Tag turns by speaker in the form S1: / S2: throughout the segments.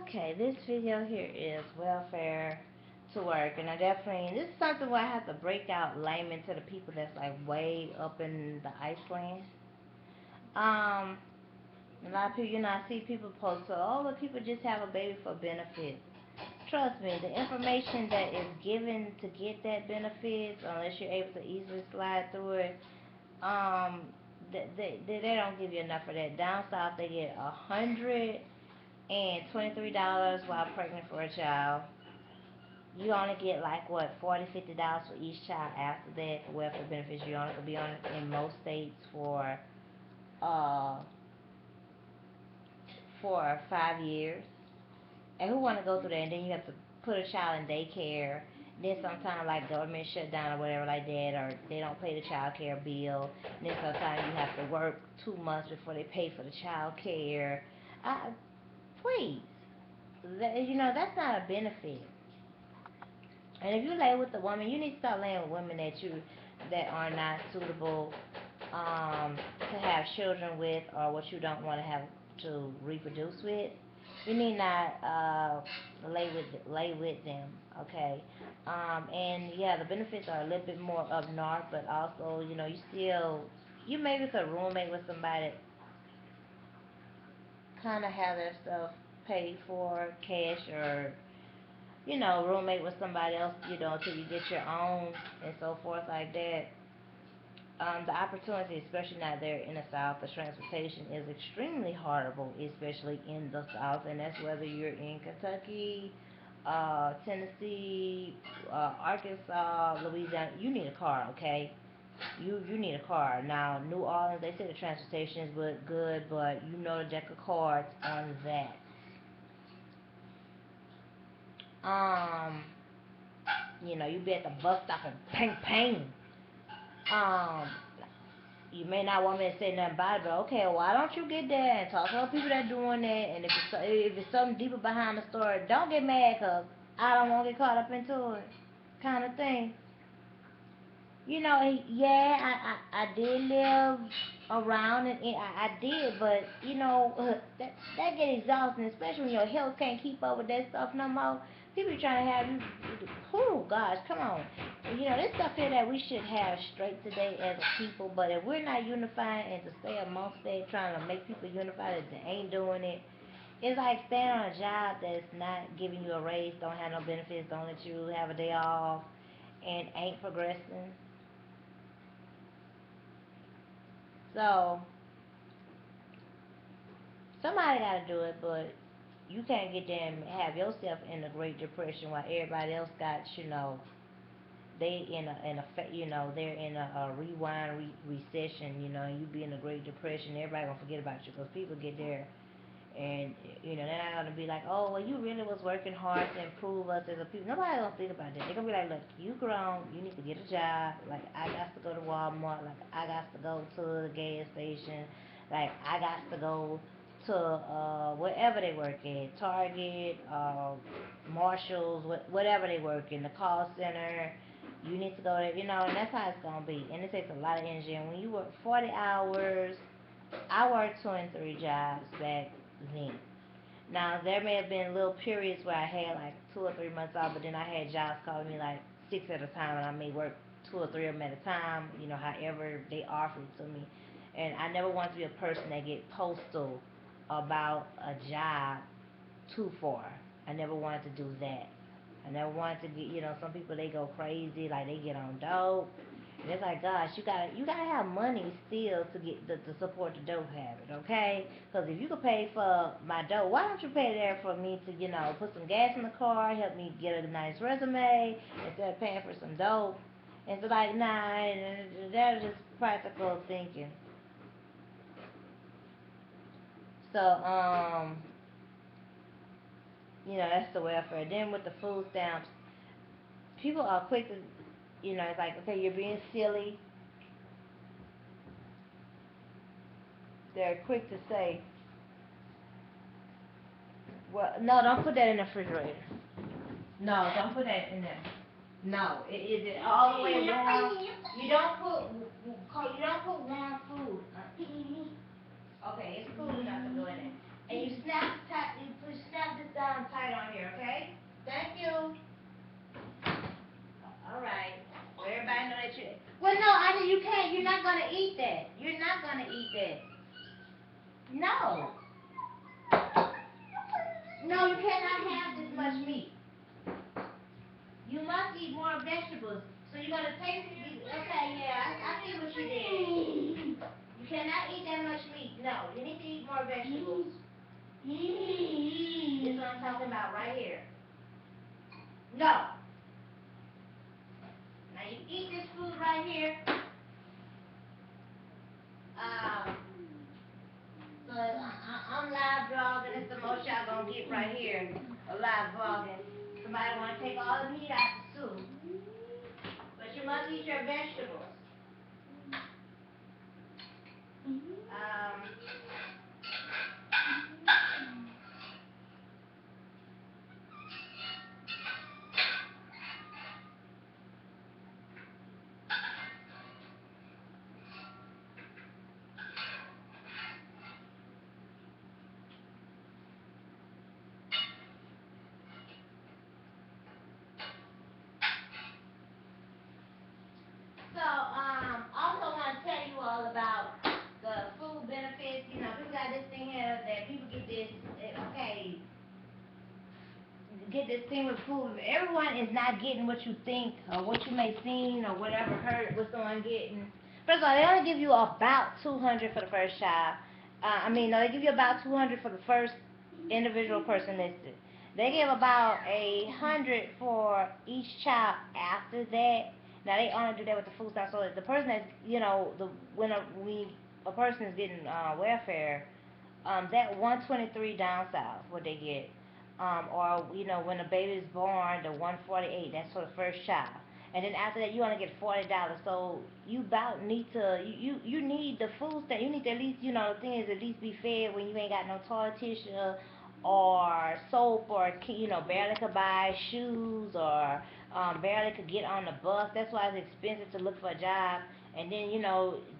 S1: Okay, this video here is welfare to work, and I definitely, this is something where I have to break out layman to the people that's like way up in the Iceland. Um, a lot of people, I see people post, so, oh, the people just have a baby for benefits. Trust me, the information that is given to get that benefits, unless you're able to easily slide through it, um, they don't give you enough of that. Down south, they get $123 while pregnant for a child. You only get like what, $40, $50 for each child after that for welfare benefits. You only could be on it in most states uh for 5 years. And who want to go through that? And then you have to put a child in daycare. Then sometimes like government shut down or whatever like that, or they don't pay the child care bill. And then sometimes you have to work 2 months before they pay for the child care. Please, that's not a benefit. And if you lay with a woman, you need to start laying with women that are not suitable to have children with, or what you don't want to have to reproduce with. You need not lay with them, okay? And yeah, the benefits are a little bit more up north, but also you maybe could roommate with somebody that kind of have their stuff paid for cash, or roommate with somebody else, till you get your own and so forth like that. The opportunity, especially not there in the South, the transportation is extremely horrible, especially in the South, and that's whether you're in Kentucky, Tennessee, Arkansas, Louisiana. You need a car, okay? You need a car. Now, New Orleans, they say the transportation is good, but the deck of cards on that. Um, you be at the bus stop and ping ping. Um, you may not want me to say nothing about it, but okay, why don't you get there and talk to other people that doing that? And if it's something deeper behind the story, don't get mad, cause I don't want to get caught up into it, kind of thing. Yeah, I did live around, and I did, but that get exhausting, especially when your health can't keep up with that stuff no more. People trying to have you, oh gosh, come on. This stuff here that we should have straight today as a people, but if we're not unifying and to stay amongst it, trying to make people unified that ain't doing it, it's like staying on a job that's not giving you a raise, don't have no benefits, don't let you have a day off, and ain't progressing. So somebody got to do it, but you can't get there and have yourself in a Great Depression while everybody else got, they they're in a rewind recession, and you be in a Great Depression. Everybody gonna forget about you because people get there and they're not gonna be like, oh, well, you really was working hard to improve us as a people. Nobody gonna think about that. They're gonna be like, look, you grown, you need to get a job. Like, I got to go to Walmart. Like, I got to go to the gas station. Like, I got to go to wherever they work at, Target, Marshalls, whatever they work in, the call center. You need to go there, and that's how it's gonna be. And it takes a lot of energy. And when you work 40 hours, I worked 23 jobs back then. Now, there may have been little periods where I had like 2 or 3 months off, but then I had jobs calling me like six at a time, and I may work two or three of them at a time, however they offered it to me. And I never want to be a person that get postal about a job too far. I never wanted to do that. I never wanted to get, some people, they go crazy, like they get on dope. And it's like, gosh, you gotta have money still to get to support the dope habit, okay? Because if you could pay for my dope, why don't you pay there for me to, put some gas in the car, help me get a nice resume instead of paying for some dope? And it's like, nah, that's just practical thinking. So, that's the welfare. Then with the food stamps, people are quick to, it's like, okay, you're being silly. They're quick to say, well, no, don't put that in the refrigerator. No, don't put that in there. No, is it all the way warm? You don't put warm food. Okay, it's cool enough to go in there. And you snap this down gonna eat that. No. No, you cannot have this much meat. You must eat more vegetables. So you're gonna take these. Okay, yeah, I see what you did. You cannot eat that much meat. No, you need to eat more vegetables. This is what I'm talking about right here. No. Now you eat this food right here. So I'm live blogging. It's the most y'all gonna get right here. A live blogging. Somebody wanna take all the meat out the soup. But you must eat your vegetables. Also want to tell you all about the food benefits. You know, people got this thing here that people get this, okay, get this thing with food. Everyone is not getting what you think or what you may seen or whatever heard what someone getting. First of all, they only give you about 200 for the first child. No, they give you about 200 for the first individual person listed. They give about 100 for each child after that. Now they only do that with the food stamps. So that the person that's, when a person is getting welfare, that 123 down south, what they get, or when a baby is born, the 148, that's for the first child. And then after that, you only get $40. So you about need to you need the food stamp. You need to at least the thing is at least be fed when you ain't got no toilet tissue or soap or barely could buy shoes or barely could get on the bus. That's why it's expensive to look for a job. And then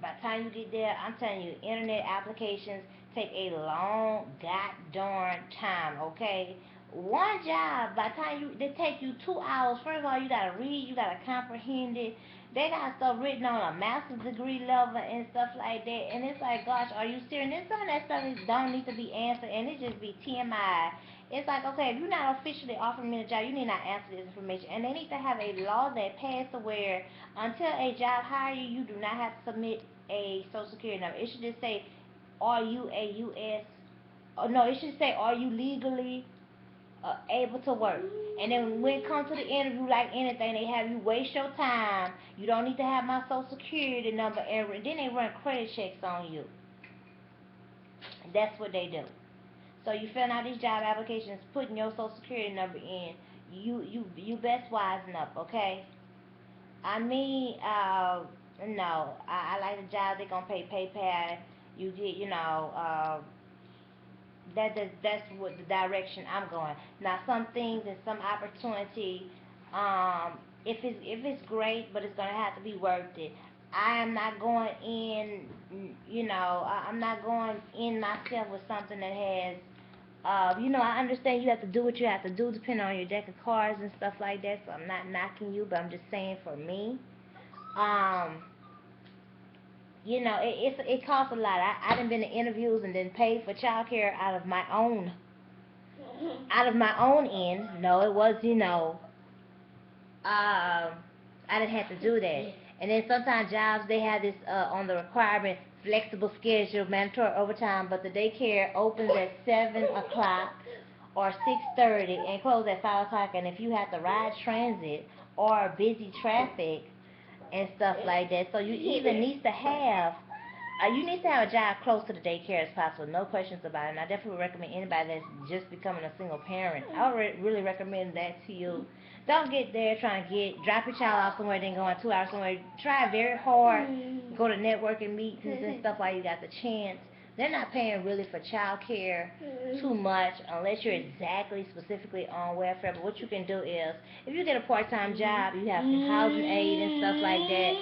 S1: by the time you get there, I'm telling you, internet applications take a long goddamn time. Okay, one job, by the time they take you 2 hours. First of all, you gotta read, you gotta comprehend it. They got stuff written on a master's degree level and stuff like that. And it's like, gosh, are you serious? And some of that stuff don't need to be answered, and it just be TMI. It's like, okay, if you're not officially offering me a job, you need not answer this information. And they need to have a law that passed where until a job hire you, you do not have to submit a social security number. It should just say, are you a U.S. No, it should say, are you legally able to work. And then when it comes to the interview, like anything, they have you waste your time. You don't need to have my social security number, and then they run credit checks on you. That's what they do. So you fill out these job applications, putting your social security number in. You best wisen up, okay? I mean, no, I like the job. They're gonna pay PayPal. You get, that's what the direction I'm going. Now, some things and some opportunity, if it's great, but it's gonna have to be worth it. I am not going in, I'm not going in myself with something that has, I understand you have to do what you have to do depending on your deck of cards and stuff like that. So I'm not knocking you, but I'm just saying for me, um, it costs a lot. I done been to interviews and then paid for childcare out of my own end. No, it was, I didn't have to do that. And then sometimes jobs, they have this on the requirement, flexible schedule, mandatory overtime, but the daycare opens at 7 o'clock or 6:30 and closes at 5 o'clock. And if you have to ride transit or busy traffic and stuff like that, so you even need to have a job close to the daycare as possible, no questions about it. And I definitely recommend anybody that's just becoming a single parent. I would really recommend that to you. Don't get there trying to drop your child off somewhere, then go on 2 hours somewhere. Try very hard, go to networking meetings and stuff while you got the chance. They're not paying really for child care too much unless you're exactly specifically on welfare. But what you can do is, if you get a part-time job, you have some housing aid and stuff like that.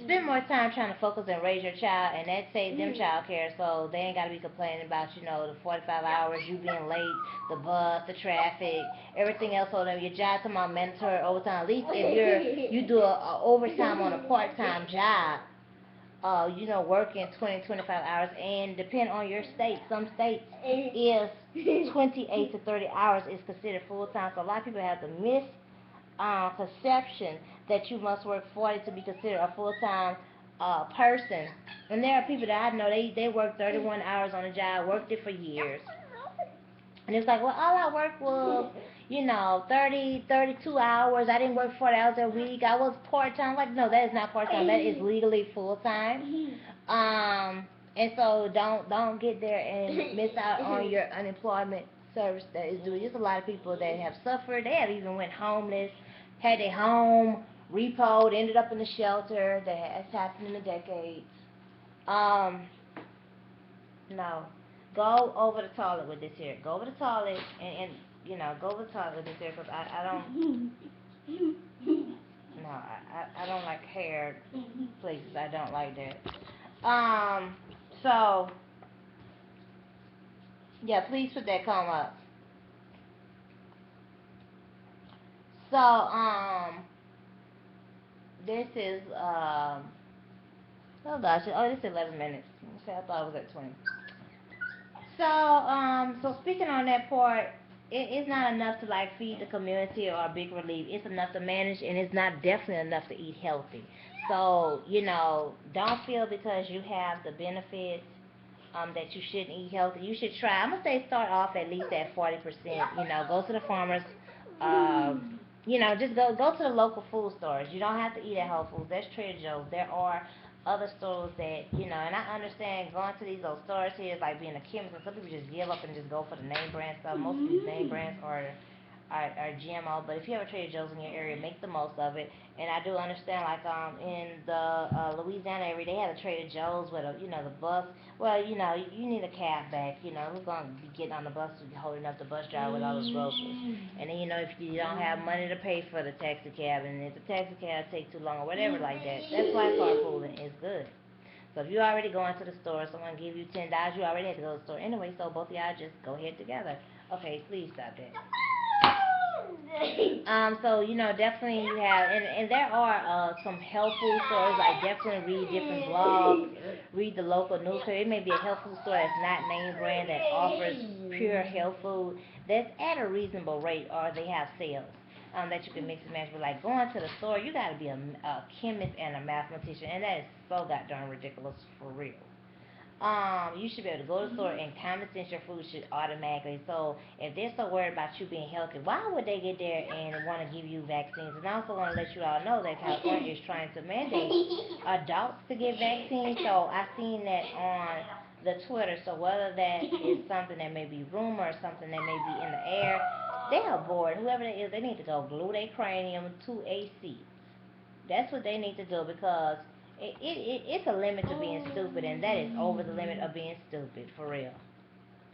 S1: Spend more time trying to focus and raise your child, and that saves them child care, so they ain't got to be complaining about, the 45 hours, you being late, the bus, the traffic, everything else. So that your job come on mandatory overtime. At least if you do a overtime on a part-time job, working 20, 25 hours, and depend on your state. Some states is 28 to 30 hours is considered full time. So a lot of people have the misconception that you must work 40 to be considered a full time person. And there are people that I know they work 31 hours on a job, worked it for years, and it's like, well, all I worked was, 30, 32 hours. I didn't work 40 hours a week. I was part time. Like, no, that is not part time. That is legally full time. And so don't get there and miss out on your unemployment service that is due. There's a lot of people that have suffered. They have even went homeless, had their home repoed, ended up in the shelter. That has happened in the decades. Um, no. Go over the toilet with this here. Go over the toilet and go over the toilet with this here because I don't, no, I don't like hair places. I don't like that. So, yeah, please put that comb up. So, this is, oh gosh, this is 11 minutes. Okay, I thought it was at 20. So speaking on that part, it's not enough to like feed the community or a big relief. It's enough to manage, and it's not definitely enough to eat healthy. So don't feel because you have the benefits that you shouldn't eat healthy. You should try. I'm gonna say start off at least at 40%. Go to the farmers. Just go to the local food stores. You don't have to eat at Whole Foods. There's Trader Joe's. There are other stores that and I understand going to these old stores here is like being a chemist. And some people just give up and just go for the name brand stuff. Most of these name brands are GMO. But if you have a Trader Joe's in your area, make the most of it. And I do understand, like in the Louisiana area, they have a Trader Joe's with the bus. Well, you need a cab back. Who's gonna be getting on the bus holding up the bus driver with all those groceries? And then if you don't have money to pay for the taxi cab, and if the taxi cab take too long or whatever like that, that's why carpooling is good. So if you already going to the store, someone give you $10, you already had to go to the store anyway. So both of y'all just go ahead together. Okay, please stop that. So definitely you have, and there are some health food stores. I definitely read different blogs, read the local newspaper. It may be a health food store that's not name brand that offers pure health food that's at a reasonable rate, or they have sales. That you can mix and match. But like going to the store, you got to be a chemist and a mathematician, and that is so goddamn ridiculous for real. You should be able to go to the store and common sense your food should automatically. So if they're so worried about you being healthy, why would they get there and want to give you vaccines? And I also want to let you all know that California is trying to mandate adults to get vaccines. So I've seen that on the Twitter. So whether that is something that may be rumor or something that may be in the air, they are bored. Whoever it is, they need to go glue their cranium to a seat. That's what they need to do because it's a limit to being stupid, and that is over the limit of being stupid, for real.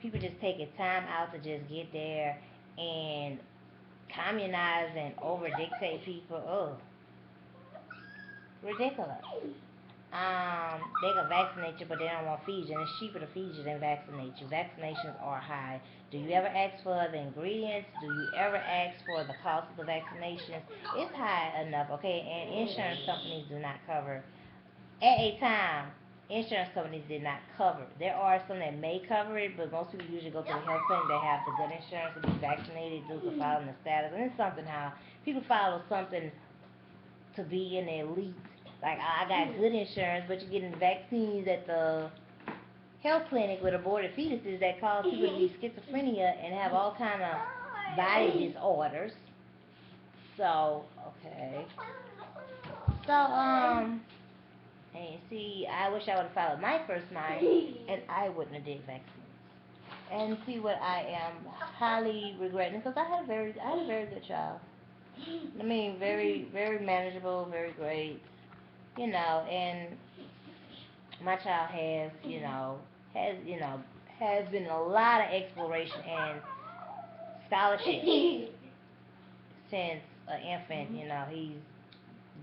S1: People just taking time out to just get there and communize and over dictate people. Ugh, ridiculous. They can vaccinate you, but they don't want to feed you, and it's cheaper to feed you than vaccinate you. Vaccinations are high. Do you ever ask for the ingredients? Do you ever ask for the cost of the vaccinations? It's high enough, okay? And insurance companies do not cover. At a time, insurance companies did not cover. There are some that may cover it, but most people usually go to the health clinic that have the good insurance to be vaccinated due to filing the status. And it's something how people follow something to be in the elite. Like, I got good insurance, but you're getting vaccines at the health clinic with aborted fetuses that cause people to be schizophrenia and have all kind of body disorders. So, okay. So, and see, I wish I would have followed my first mind, and I wouldn't have did vaccines. And see what I am highly regretting because I had a very good child. I mean, very, very manageable, very great, and my child has, has been a lot of exploration and scholarship since an infant. He's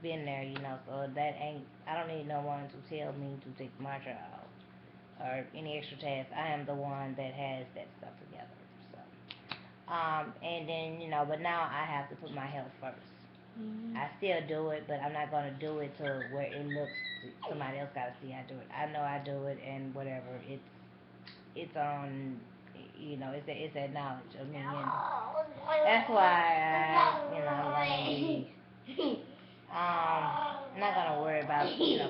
S1: been there. So that ain't. I don't need no one to tell me to take my child or any extra tasks. I am the one that has that stuff together. So, and then but now I have to put my health first. I still do it, but I'm not gonna do it to where it looks. Somebody else gotta see I do it. I know I do it, and whatever. It's on. It's that knowledge of me, and that's why I'm gonna be. I'm not gonna worry about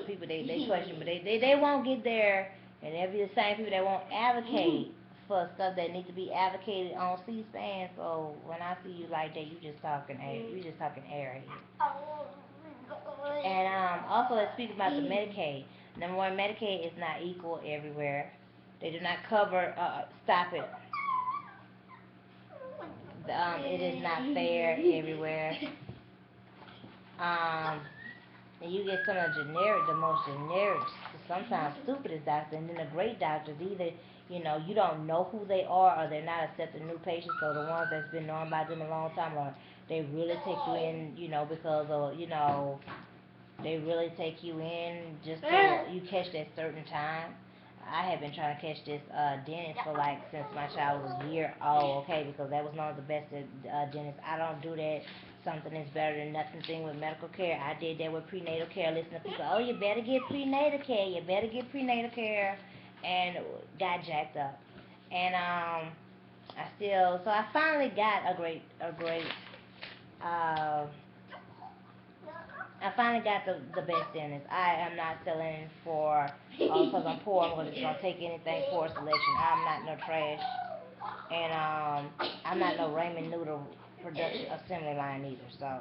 S1: people. They question, but they won't get there, and they'll be the same people that won't advocate for stuff that needs to be advocated on C-SPAN. So when I see you like that, you just talking air. And also let's speak about the Medicaid. Number one, Medicaid is not equal everywhere. They do not cover. Stop it. It is not fair everywhere. Um, and you get some of the most generic, sometimes stupidest doctors, and then the great doctors. Either you don't know who they are, or they're not accepting new patients. So the ones that's been known by them a long time, or they really take you in, because of they really take you in just so you catch that certain time. I have been trying to catch this dentist for like since my child was a year old, okay, because that was one of the best dentists. I don't do that. Something is better than nothing thing with medical care. I did that with prenatal care. Listen to people, oh, you better get prenatal care. You better get prenatal care, and got jacked up. And so I finally got uh, I finally got the best dentist. I am not selling for, because I'm poor, I'm just going to take anything for a selection. I'm not no trash. And I'm not no Raymond Noodle production assembly line either. So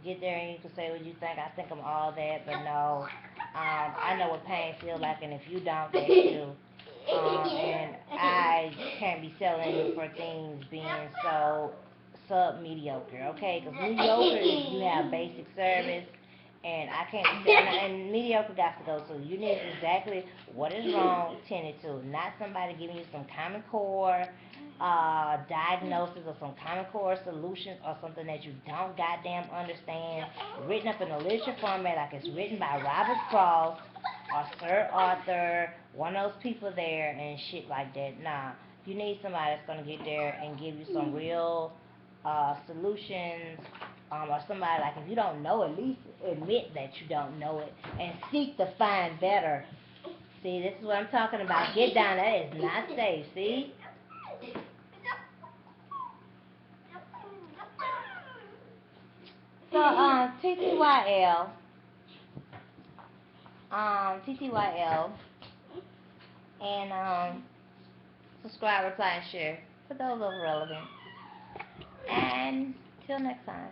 S1: get there and you can say what you think. I think I'm all that, but no. I know what pain feels like, and if you don't, that's you. And I can't be selling for things being so sub-mediocre, okay? Because mediocre is you have basic service, and I can't be selling, and mediocre got to go too. You need exactly what is wrong, tended to, not somebody giving you some Common Core diagnosis or some Common Core solutions or something that you don't goddamn understand, written up in a literature format like it's written by Robert Frost or Sir Arthur, one of those people there and shit like that. Nah, you need somebody that's gonna get there and give you some real solutions, or somebody like if you don't know, at least admit that you don't know it and seek to find better. See, this is what I'm talking about. Get down. That is not safe. See. So TTYL, TTYL, and subscribe, reply, and share for those of relevant. And till next time.